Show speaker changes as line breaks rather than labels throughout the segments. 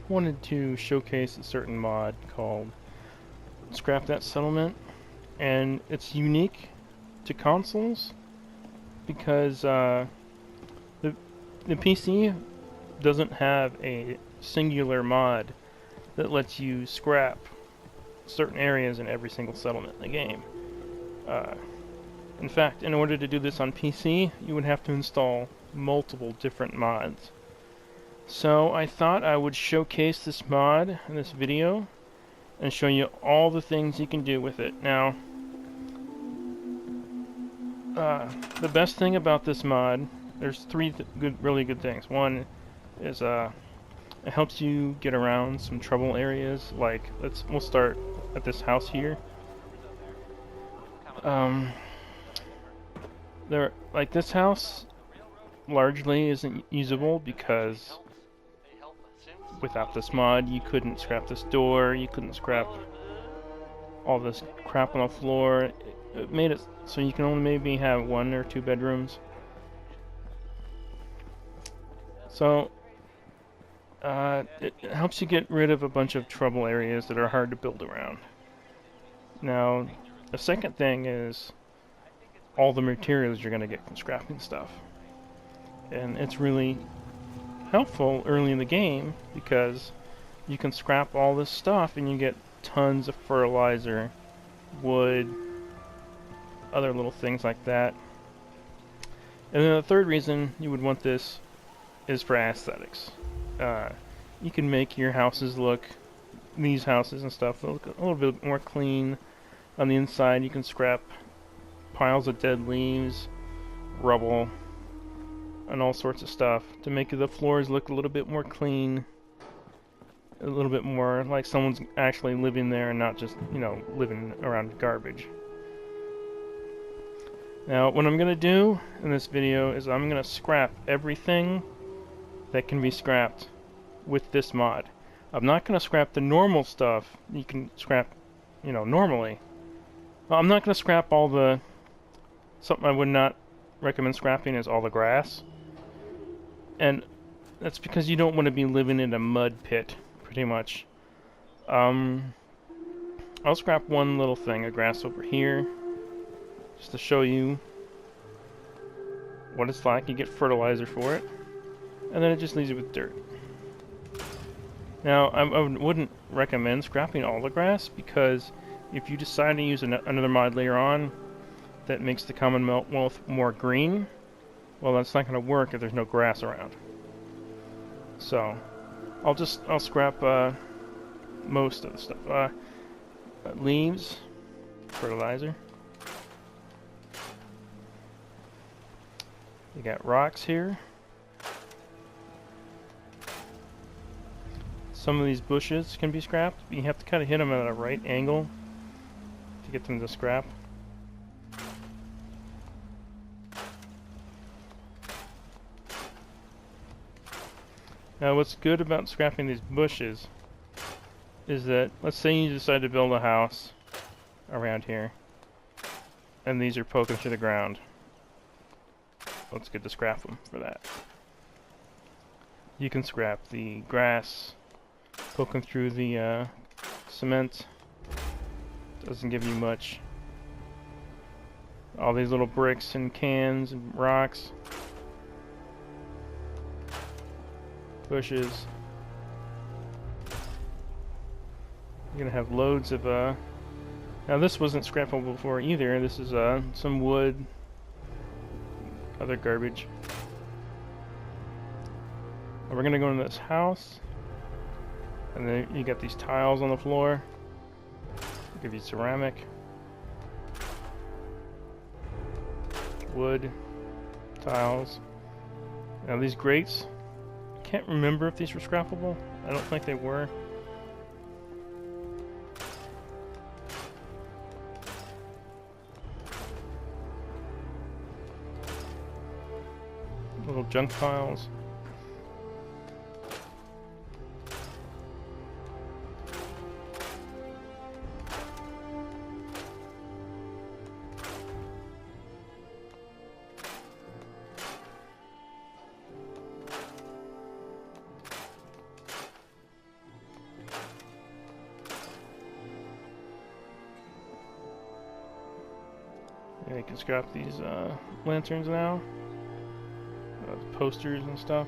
wanted to showcase a certain mod called Scrap That Settlement, and it's unique to consoles because the the PC doesn't have a singular mod that lets you scrap certain areas in every single settlement in the game. Uh, in fact, in order to do this on PC, you would have to install multiple different mods. So I thought I would showcase this mod in this video and show you all the things you can do with it. Now, the best thing about this mod, there's three really good things. One is it helps you get around some trouble areas. Like we'll start at this house here. This house largely isn't usable because without this mod you couldn't scrap this door, you couldn't scrap all this crap on the floor. It made it so you can only maybe have 1 or 2 bedrooms. So it helps you get rid of a bunch of trouble areas that are hard to build around. Now, the second thing is all the materials you're going to get from scrapping stuff. And it's really helpful early in the game because you can scrap all this stuff and you get tons of fertilizer, wood, other little things like that. And then the third reason you would want this is for aesthetics. You can make your houses look, these houses and stuff, look a little bit more clean. On the inside you can scrap piles of dead leaves, rubble, and all sorts of stuff to make the floors look a little bit more clean, a little bit more like someone's actually living there and not just, living around garbage. Now, what I'm going to do in this video is I'm going to scrap everything that can be scrapped with this mod. I'm not going to scrap the normal stuff you can scrap, normally. Well, I'm not going to scrap all the... Something I would not recommend scrapping is all the grass. And that's because you don't want to be living in a mud pit, pretty much. I'll scrap one little thing of grass over here, just to show you what it's like. You get fertilizer for it, and then it just leaves you with dirt. Now, I wouldn't recommend scrapping all the grass, because if you decide to use another mod later on that makes the Commonwealth more green, well, that's not going to work if there's no grass around. So, I'll scrap most of the stuff. Leaves, fertilizer. You got rocks here. Some of these bushes can be scrapped, but you have to kind of hit them at a right angle to get them to scrap. Now, what's good about scrapping these bushes is that, let's say you decide to build a house around here, and these are poking through the ground. Well, it's good to scrap them for that. You can scrap the grass poking through the cement. Doesn't give you much. All these little bricks and cans and rocks. Bushes. You're gonna have loads of now this wasn't scrappable before either. This is some wood, other garbage. And we're gonna go into this house, and then you got these tiles on the floor. I'll give you ceramic, wood, tiles. Now these grates, can't remember if these were scrappable. I don't think they were. Little junk piles. Yeah, you can scrap these lanterns now, posters and stuff.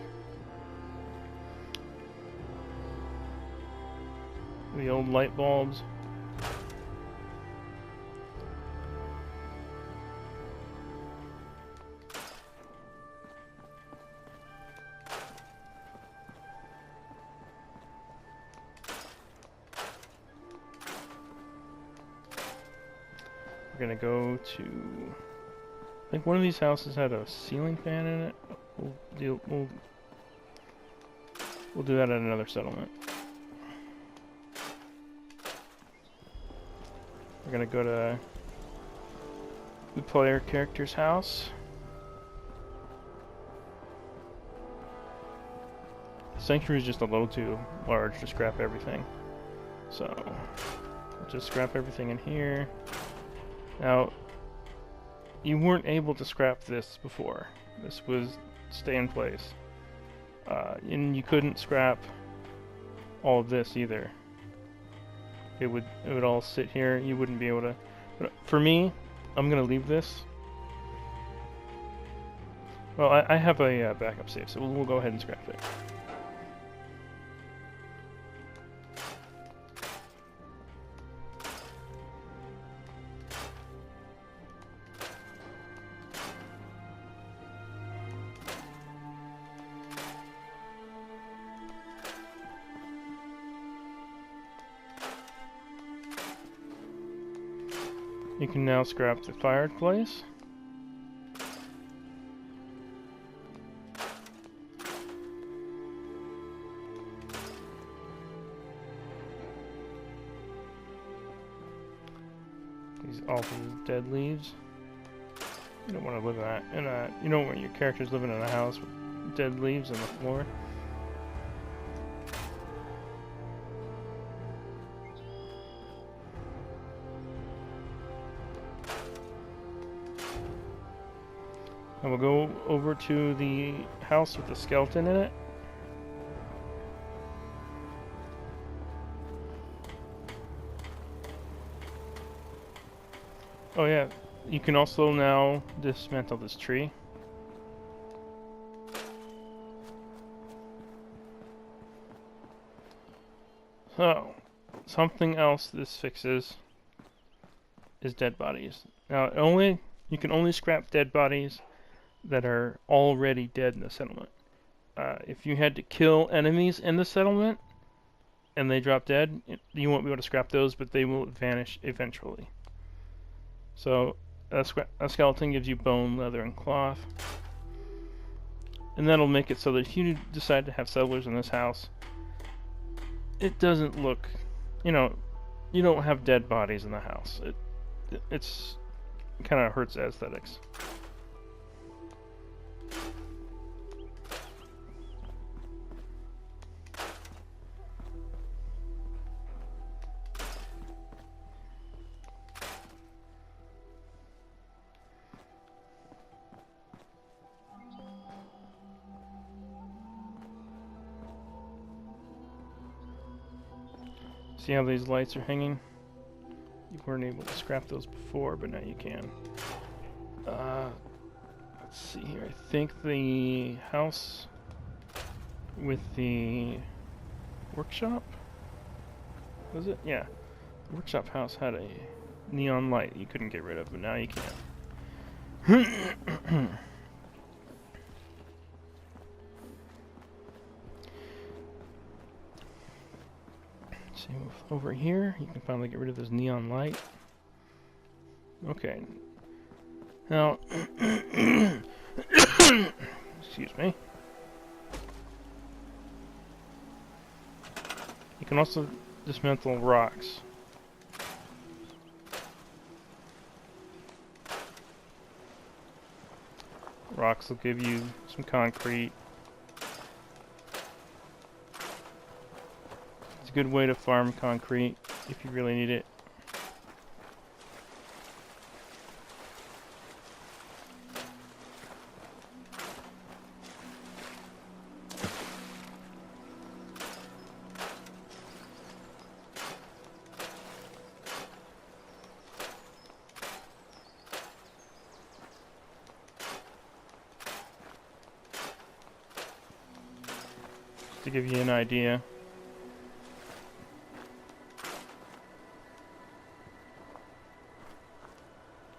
The old light bulbs. We're gonna go to, I think one of these houses had a ceiling fan in it. We'll do that at another settlement. We're gonna go to the player character's house. Sanctuary is just a little too large to scrap everything, so we'll just scrap everything in here. Now, you weren't able to scrap this before. This was stay in place. And you couldn't scrap all of this either. It would all sit here. You wouldn't be able to. But for me, I'm gonna leave this. Well, I have a backup save, so we'll go ahead and scrap it. You can now scrap the fireplace. All these dead leaves. You don't want to live in that. You don't want your characters living in a house with dead leaves on the floor. And we'll go over to the house with the skeleton in it. Oh yeah, you can also now dismantle this tree. So, something else this fixes is dead bodies. Now, you can only scrap dead bodies that are already dead in the settlement. If you had to kill enemies in the settlement and they drop dead, you won't be able to scrap those, but they will vanish eventually. So a skeleton gives you bone, leather, and cloth. And that'll make it so that if you decide to have settlers in this house, it doesn't look, you don't have dead bodies in the house. It kind of hurts aesthetics. See how these lights are hanging? You weren't able to scrap those before, but now you can. Let's see here. I think the house with the workshop? Was it? Yeah. The workshop house had a neon light you couldn't get rid of, but now you can. See, over here, you can finally get rid of this neon light. Okay. Now, excuse me. You can also dismantle rocks. Rocks will give you some concrete. It's a good way to farm concrete if you really need it. to give you an idea.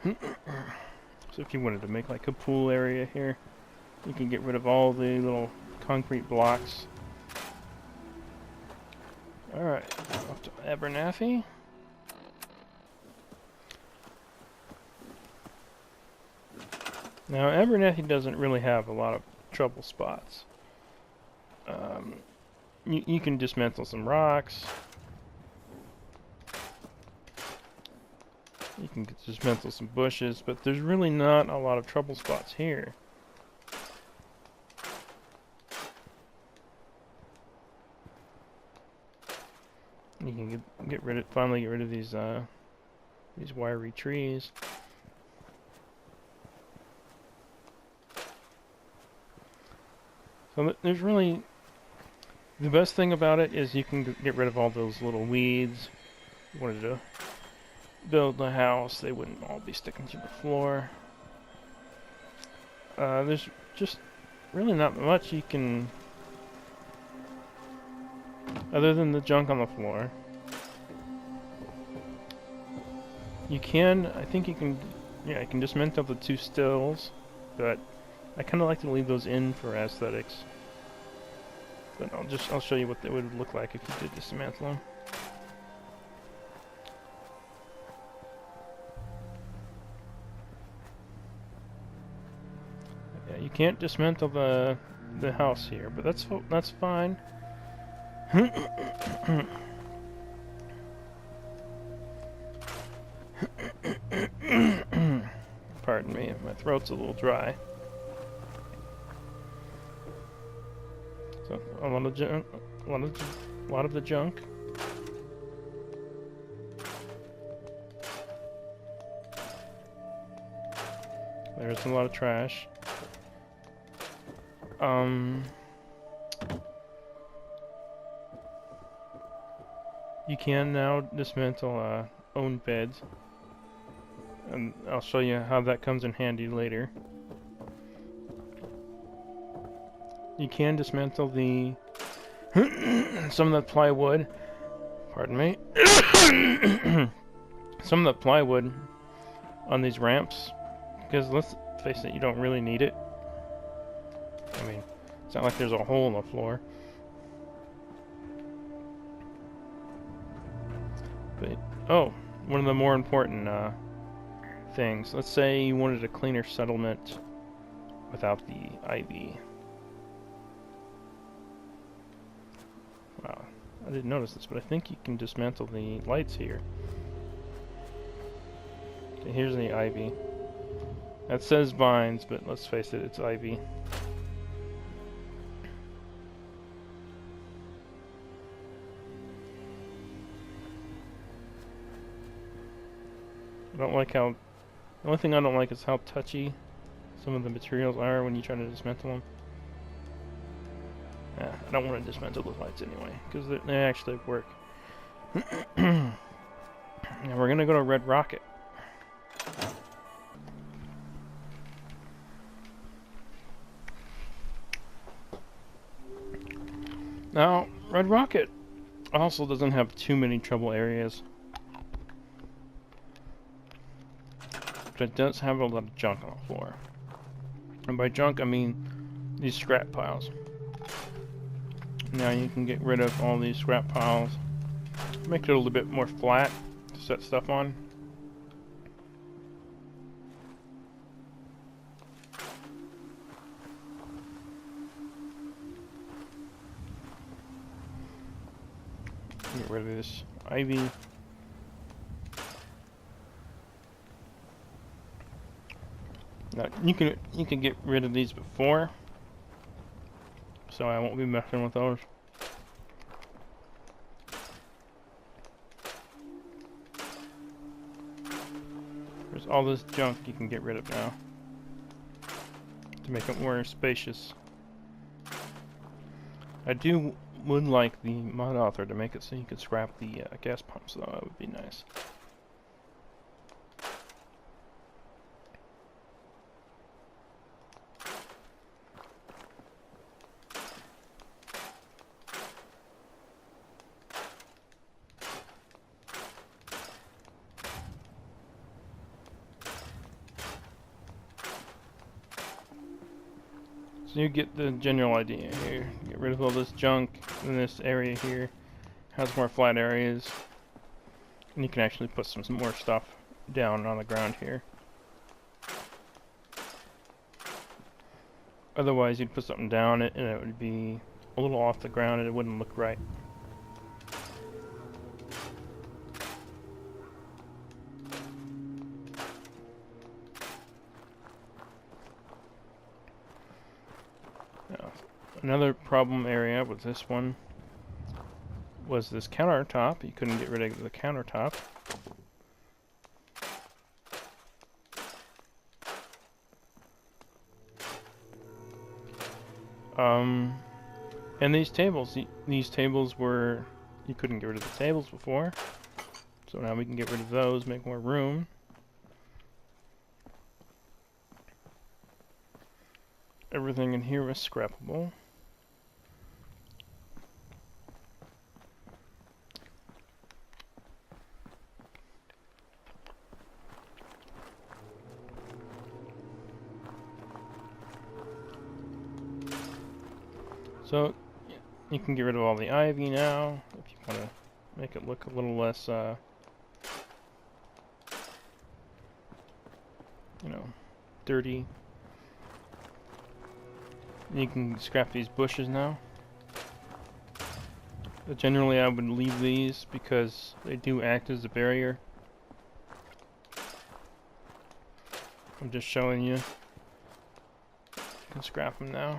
So if you wanted to make like a pool area here, you can get rid of all the little concrete blocks. Alright, off to Abernathy. Now, Abernathy doesn't really have a lot of trouble spots. You can dismantle some rocks. You can dismantle some bushes, but there's really not a lot of trouble spots here. You can finally get rid of these wiry trees. So there's really, the best thing about it is you can get rid of all those little weeds. If you wanted to build the house, they wouldn't all be sticking to the floor. There's just really not much you can, other than the junk on the floor. You can, I think you can, yeah, you can dismantle the 2 stills, but I kind of like to leave those in for aesthetics. But I'll show you what they would look like if you did dismantle them. Yeah, you can't dismantle the house here, but that's fine. Pardon me, my throat's a little dry. So a lot of the junk. There's a lot of trash. You can now dismantle owned beds, and I'll show you how that comes in handy later. You can dismantle the some of the plywood. Pardon me. Some of the plywood on these ramps, because let's face it, you don't really need it. I mean, it's not like there's a hole in the floor. But oh, one of the more important things. Let's say you wanted a cleaner settlement without the ivy. Wow, I didn't notice this, but I think you can dismantle the lights here. Okay, here's the ivy. That says vines, but let's face it, it's ivy. I don't like how... The only thing I don't like is how touchy some of the materials are when you try to dismantle them. Yeah, I don't want to dismantle the lights anyway, because they actually work. Now we're going to go to Red Rocket. Now, Red Rocket also doesn't have too many trouble areas. But it does have a lot of junk on the floor. And by junk, I mean these scrap piles. Now you can get rid of all these scrap piles. Make it a little bit more flat to set stuff on. Get rid of this ivy. Now you can get rid of these before, so I won't be messing with those. There's all this junk you can get rid of now to make it more spacious. I would like the mod author to make it so you could scrap the gas pumps, though. That would be nice. So you get the general idea here. Get rid of all this junk in this area here. Has more flat areas. And you can actually put some more stuff down on the ground here. Otherwise, you'd put something down it and it would be a little off the ground and it wouldn't look right. Now, another problem area with this one was this countertop. You couldn't get rid of the countertop. And these tables were, you couldn't get rid of the tables before. So now we can get rid of those, make more room. Everything in here is scrappable. So you can get rid of all the ivy now if you want to make it look a little less, you know, dirty. You can scrap these bushes now. But generally I would leave these because they do act as a barrier. I'm just showing you. You can scrap them now.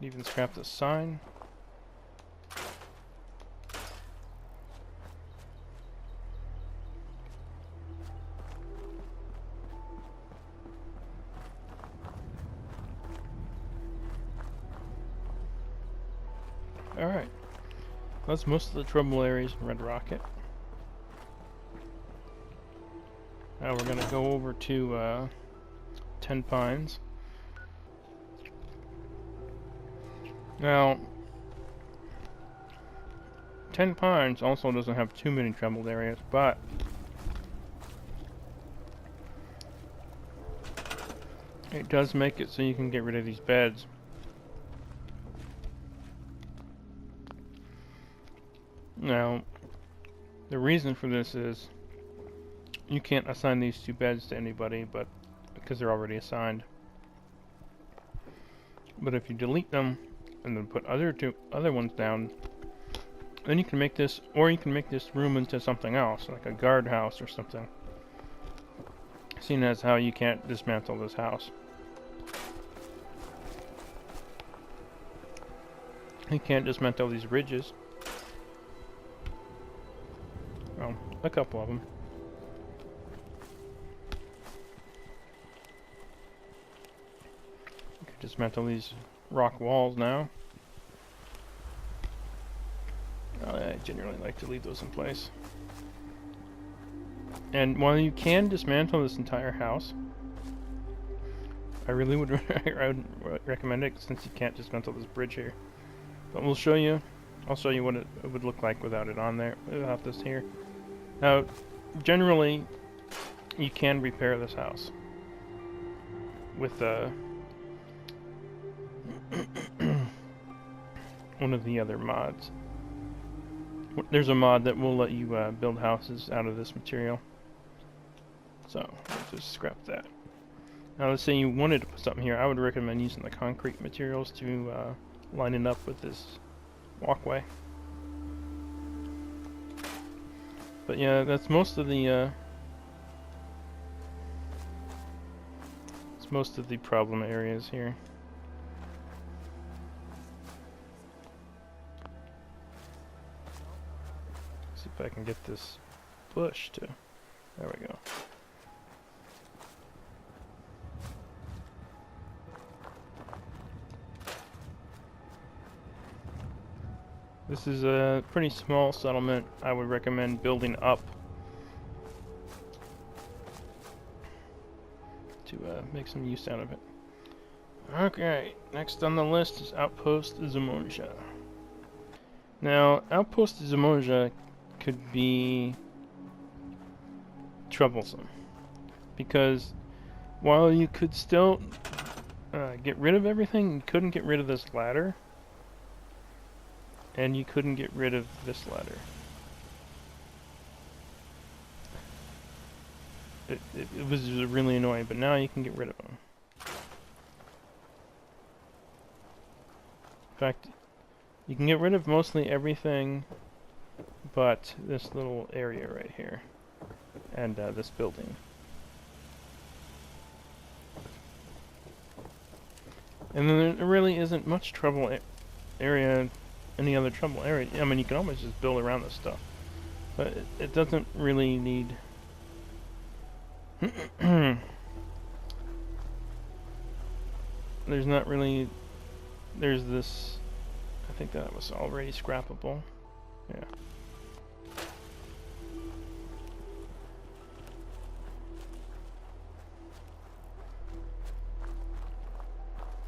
You can even scrap the sign. Alright. That's most of the trouble areas in Red Rocket. Now we're gonna go over to 10 Pines. Now, 10 Pines also doesn't have too many troubled areas, but it does make it so you can get rid of these beds. Now, the reason for this is you can't assign these 2 beds to anybody, but because they're already assigned. But if you delete them and then put other ones down, then you can make this, or you can make this room into something else, like a guardhouse or something. Seeing as how you can't dismantle this house. You can't dismantle these bridges. Well, a couple of them. You can dismantle these rock walls now. I generally like to leave those in place. And while you can dismantle this entire house, I really would recommend it since you can't dismantle this bridge here. But we'll show you. I'll show you what it would look like without it on there, without this here. Now, generally, you can repair this house with one of the other mods. There's a mod that will let you build houses out of this material. So, let's just scrap that. Now, let's say you wanted to put something here. I would recommend using the concrete materials to line it up with this walkway. But yeah, that's most of the problem areas here. See if I can get this bush to. There we go. This is a pretty small settlement. I would recommend building up to make some use out of it. Okay, next on the list is Outpost Zamoja. Now, Outpost Zamoja could be troublesome, because while you could still get rid of everything, you couldn't get rid of this ladder, and you couldn't get rid of this ladder. It was really annoying, but now you can get rid of them. In fact, you can get rid of mostly everything but this little area right here, and this building. And then there really isn't much trouble area, any other trouble area. I mean, you can almost just build around this stuff, but it doesn't really need... There's not really... There's this... I think that was already scrappable. Yeah.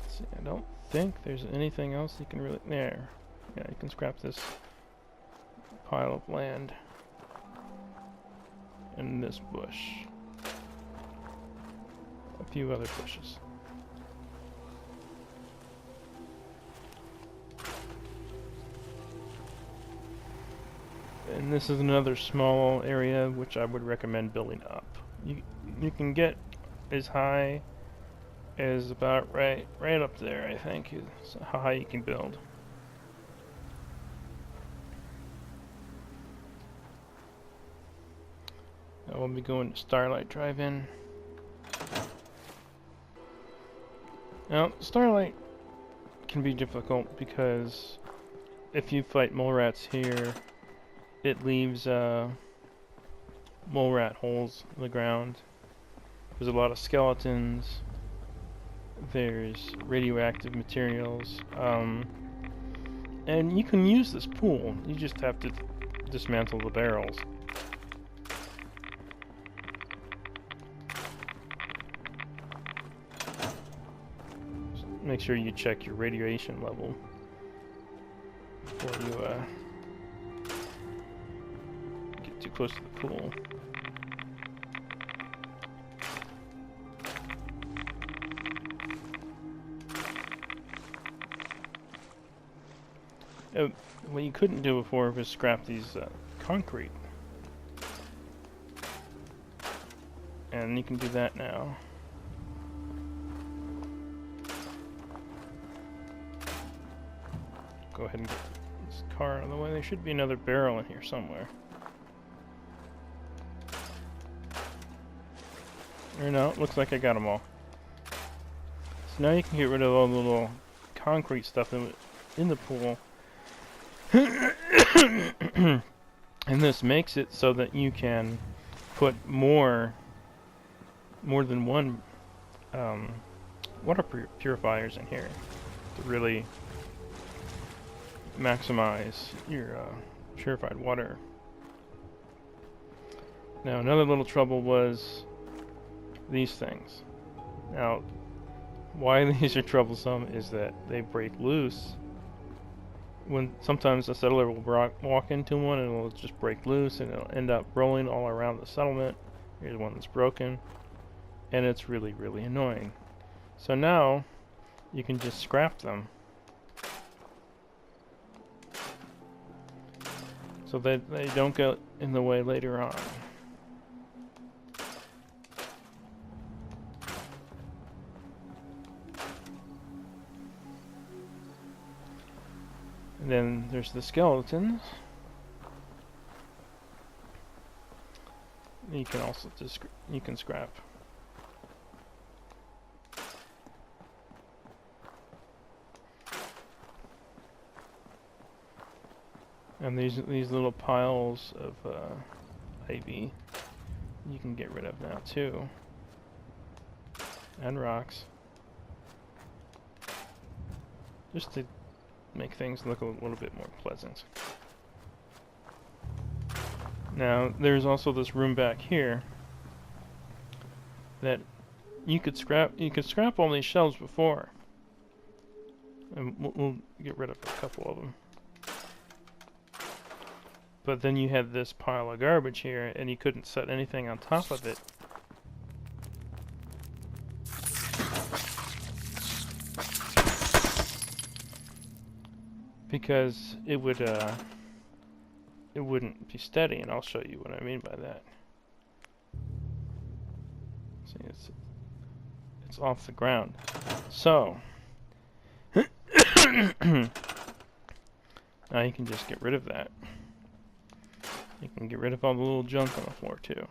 Let's see, I don't think there's anything else you can really... There. Yeah, you can scrap this pile of land. And this bush. A few other bushes. And this is another small area which I would recommend building up. You can get as high as about right up there, I think, is how high you can build. I will be going to Starlight Drive-In. Now, Starlight can be difficult because if you fight mole rats here, it leaves mole rat holes in the ground. There's a lot of skeletons. There's radioactive materials. And you can use this pool. You just have to dismantle the barrels. Just make sure you check your radiation level before you get too close to the pool. What you couldn't do before was scrap these concrete. And you can do that now. Go ahead and get this car out of the way. There should be another barrel in here somewhere. Or no, it looks like I got them all. So now you can get rid of all the little concrete stuff in the pool. And this makes it so that you can put more than one water purifiers in here to really maximize your purified water. Now, another little trouble was these things. Now, why these are troublesome is that they break loose. When sometimes a settler will walk into one and it'll just break loose and it'll end up rolling all around the settlement. Here's one that's broken, and it's really, really annoying. So now you can just scrap them so that they don't get in the way later on. And then there's the skeletons. You can also you can scrap. And these little piles of ivy you can get rid of now too. And rocks. Just to make things look a little bit more pleasant. Now, there's also this room back here that you could scrap all these shelves before, And we'll get rid of a couple of them. But then you had this pile of garbage here, and you couldn't set anything on top of it. Because it wouldn't be steady, and I'll show you what I mean by that. See, it's off the ground. So now you can just get rid of that. You can get rid of all the little junk on the floor too.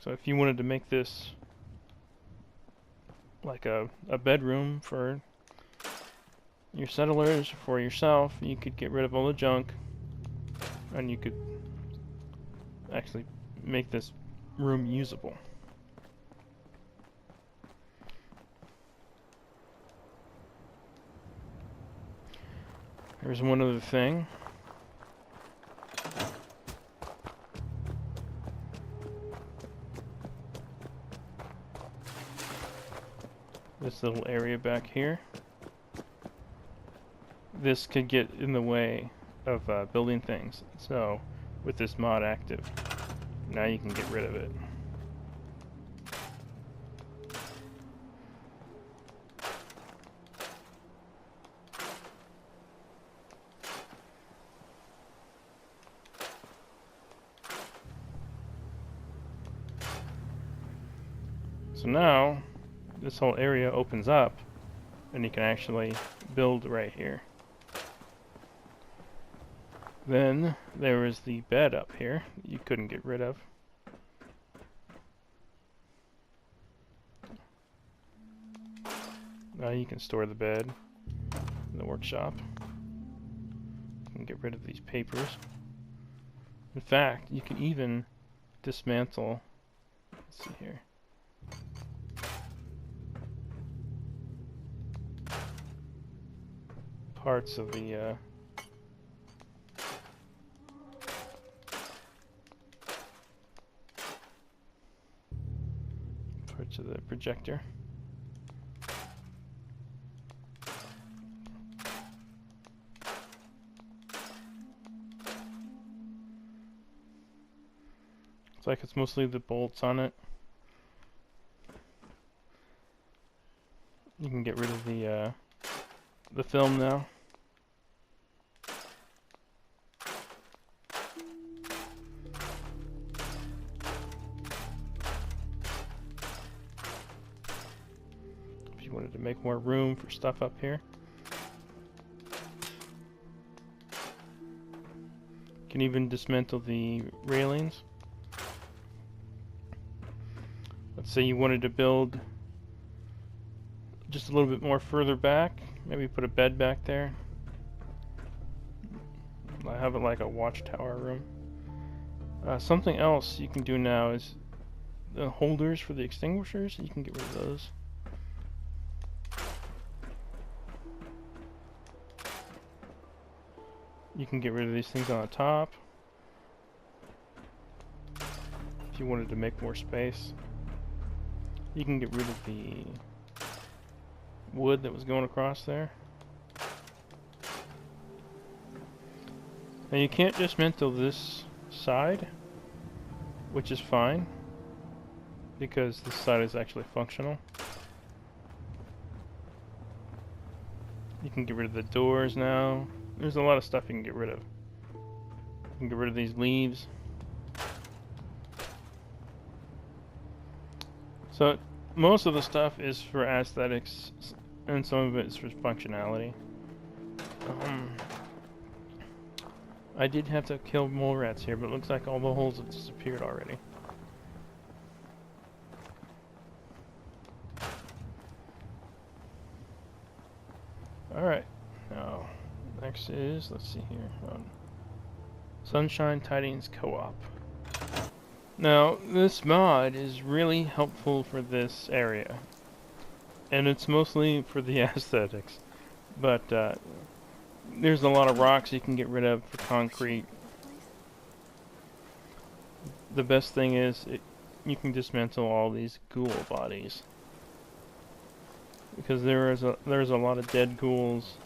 So if you wanted to make this like a bedroom for your settlers, for yourself, you could get rid of all the junk, and you could actually make this room usable. There's one other thing. This little area back here. This could get in the way of building things. So, with this mod active, now you can get rid of it. So now, this whole area opens up, and you can actually build right here. Then there was the bed up here you couldn't get rid of. Now you can store the bed in the workshop. You can get rid of these papers. In fact, you can even dismantle, let's see here, parts of the parts of the projector. It's like it's mostly the bolts on it. You can get rid of the film now. If you wanted to make more room for stuff up here. You can even dismantle the railings. Let's say you wanted to build just a little bit more further back. Maybe put a bed back there. I have it like a watchtower room. Something else you can do now is the holders for the extinguishers. You can get rid of those. You can get rid of these things on the top if you wanted to make more space. You can get rid of the wood that was going across there. And you can't dismantle this side, which is fine, because this side is actually functional. You can get rid of the doors now. There's a lot of stuff you can get rid of. You can get rid of these leaves. So most of the stuff is for aesthetics, and some of it is for functionality. I did have to kill mole rats here, but it looks like all the holes have disappeared already. Alright, now next is, let's see here, Sunshine Tidings Co-op. Now, this mod is really helpful for this area, and it's mostly for the aesthetics, but there's a lot of rocks you can get rid of for concrete. The best thing is you can dismantle all these ghoul bodies. because there's a lot of dead ghouls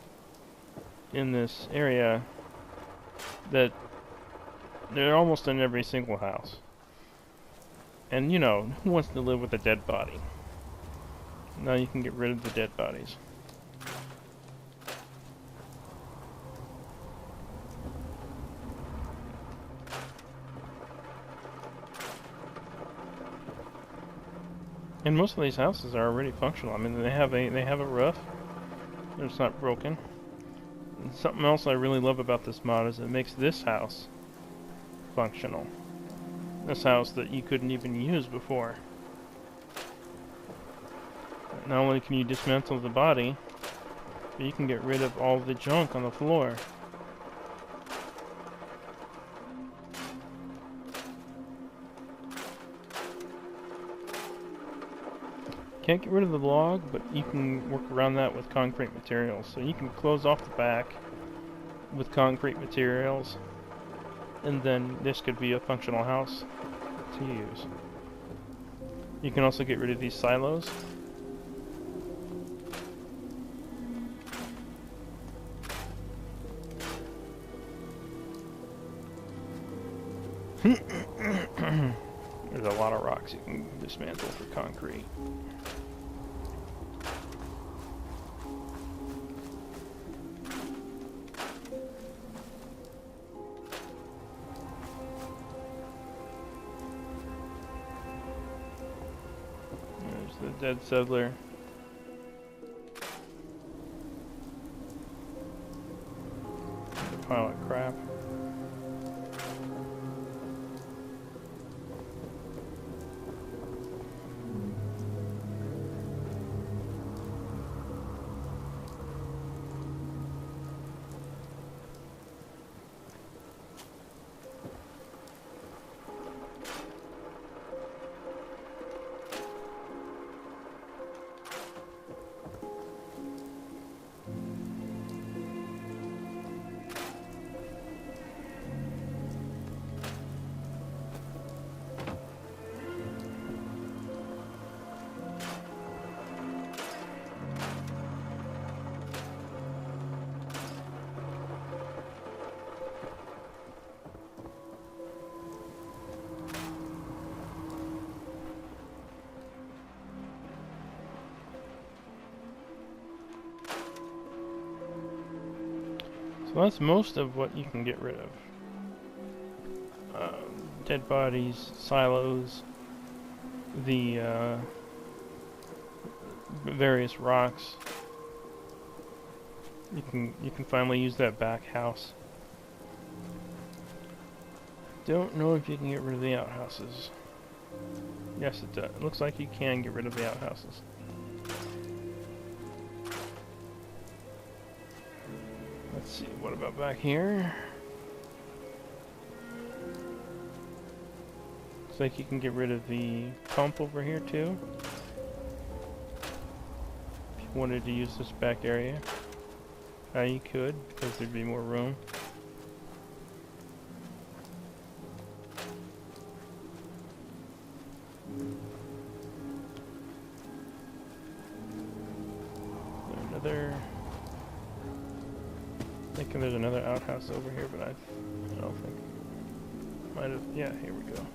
in this area that they're almost in every single house. And you know, who wants to live with a dead body? Now you can get rid of the dead bodies. And most of these houses are already functional. I mean, they have a roof. It's not broken. And something else I really love about this mod is it makes this house functional. This house that you couldn't even use before. Not only can you dismantle the body, but you can get rid of all the junk on the floor. Can't get rid of the log, but you can work around that with concrete materials. So you can close off the back with concrete materials, and then this could be a functional house to use. You can also get rid of these silos. There's a lot of rocks you can dismantle for concrete. There's the dead settler. There's a pile of crap. So that's most of what you can get rid of. Dead bodies, silos, the various rocks. You can finally use that back house. Don't know if you can get rid of the outhouses. Yes, it does. It looks like you can get rid of the outhouses. Let's see, what about back here? Looks like you can get rid of the pump over here too. If you wanted to use this back area. You could, because there'd be more room. Thinking there's another outhouse over here, but I don't think. Might have. Yeah, here we go.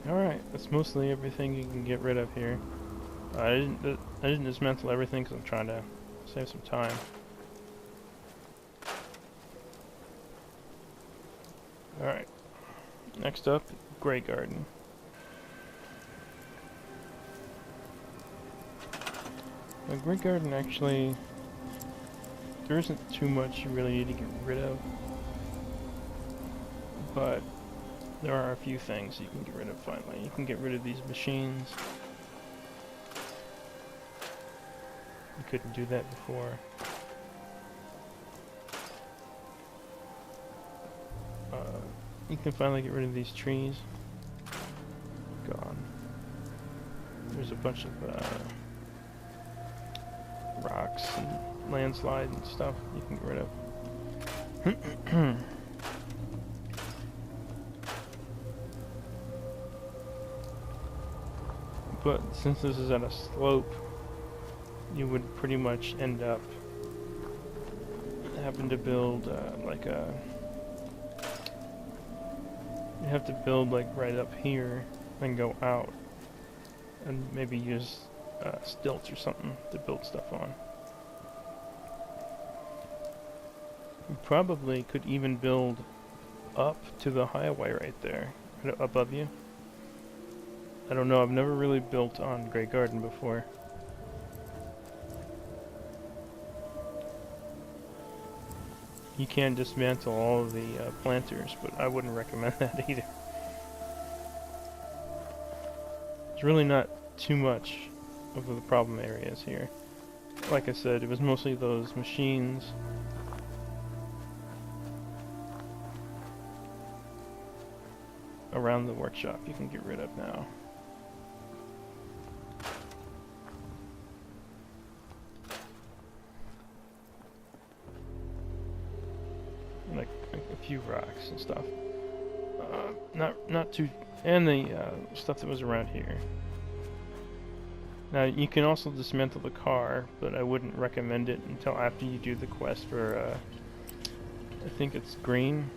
All right, that's mostly everything you can get rid of here. I didn't dismantle everything because I'm trying to save some time. Alright, next up, Grey Garden. The Grey Garden actually, there isn't too much you really need to get rid of, but there are a few things you can get rid of finally. You can get rid of these machines. You couldn't do that before. You can finally get rid of these trees. Gone. There's a bunch of rocks and landslide and stuff you can get rid of. But since this is at a slope, you would pretty much end up having to build like a... You have to build like right up here and go out, and maybe use stilts or something to build stuff on. You probably could even build up to the highway right there, right above you. I don't know, I've never really built on Grey Garden before. You can dismantle all of the planters, but I wouldn't recommend that either. It's really not too much of the problem areas here. Like I said, it was mostly those machines. Around the workshop you can get rid of now. Like a few rocks and stuff. Not too, and the stuff that was around here. Now you can also dismantle the car, but I wouldn't recommend it until after you do the quest for I think it's green.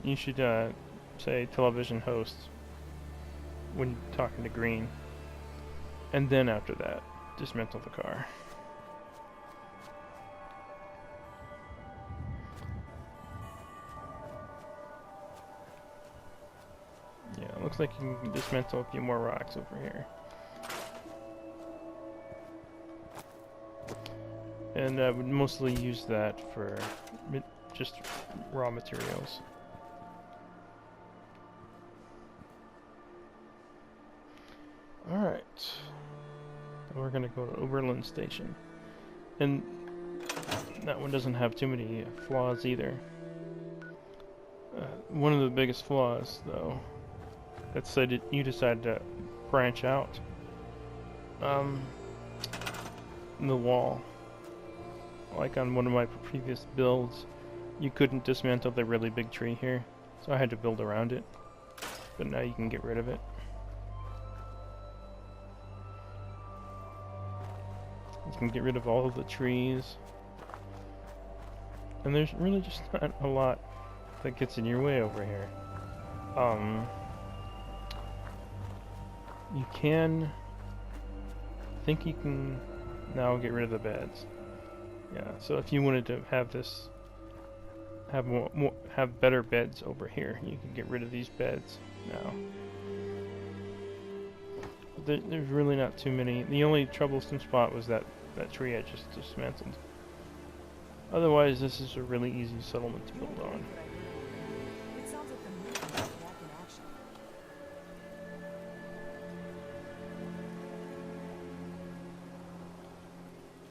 You should say television host when talking to green, and then after that dismantle the car. Yeah, it looks like you can dismantle a few more rocks over here. And I would mostly use that for just raw materials. Alright. We're gonna go to Oberlin Station. And that one doesn't have too many flaws either. One of the biggest flaws, though, let's say that you decide to branch out the wall. Like on one of my previous builds, you couldn't dismantle the really big tree here, so I had to build around it. But now you can get rid of it. You can get rid of all of the trees. And there's really just not a lot that gets in your way over here. You can... I think you can now get rid of the beds. Yeah, so if you wanted to have this... have better beds over here, you can get rid of these beds now. There's really not too many. The only troublesome spot was that tree I just dismantled. Otherwise, this is a really easy settlement to build on.